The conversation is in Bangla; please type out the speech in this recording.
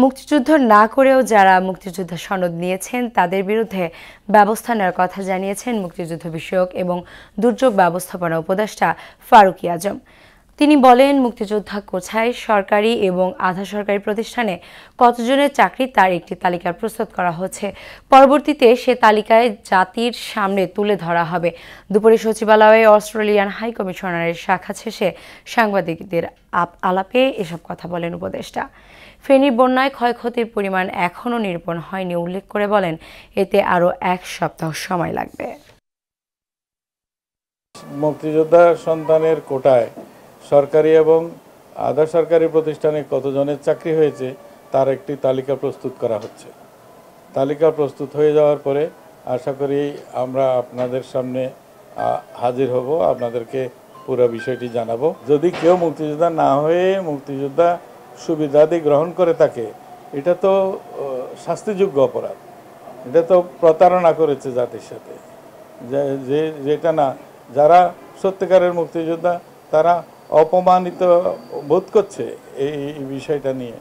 মুক্তিযুদ্ধ না করেও যারা মুক্তিযুদ্ধ সনদ নিয়েছেন তাদের বিরুদ্ধে ব্যবস্থা নেওয়ার কথা জানিয়েছেন মুক্তিযুদ্ধ বিষয়ক এবং দুর্যোগ ব্যবস্থাপনা উপদেষ্টা ফারুকী আজম। তিনি বলেন, মুক্তিযোদ্ধা কোথায়, সরকারি এবং আধা সরকারি প্রতিষ্ঠানে কতজনের চাকরি তার একটি তালিকা প্রস্তুত করা হচ্ছে। পরবর্তীতে সে তালিকায় জাতির সামনে তুলে ধরা হবে। দুপুরে সচিবালয়ে অস্ট্রেলিয়ান হাই কমিশনারের সাক্ষাৎ শেষে সাংবাদিকদের আলাপে এসব কথা বলেন উপদেষ্টা। ফেনীর বন্যায় ক্ষয়ক্ষতির পরিমাণ এখনও নিরূপণ হয়নি উল্লেখ করে বলেন, এতে আরও 1 সপ্তাহ সময় লাগবে। মুক্তিযোদ্ধা সন্তানের কোটায় সরকারি এবং আধা সরকারি প্রতিষ্ঠানে কতজনের চাকরি হয়েছে তার একটি তালিকা প্রস্তুত করা হচ্ছে। তালিকা প্রস্তুত হয়ে যাওয়ার পরে আশা করি আমরা আপনাদের সামনে হাজির হব, আপনাদেরকে পুরো বিষয়টি জানাবো। যদি কেউ মুক্তিযোদ্ধা না হয়ে মুক্তিযোদ্ধা সুবিধাদি গ্রহণ করে থাকে, এটা তো শাস্তিযোগ্য অপরাধ, এটা তো প্রতারণা করেছে জাতির সাথে। যেটা না, যারা সত্যিকারের মুক্তিযোদ্ধা তারা অপমানিত বোধ করছে এই বিষয়টা নিয়ে।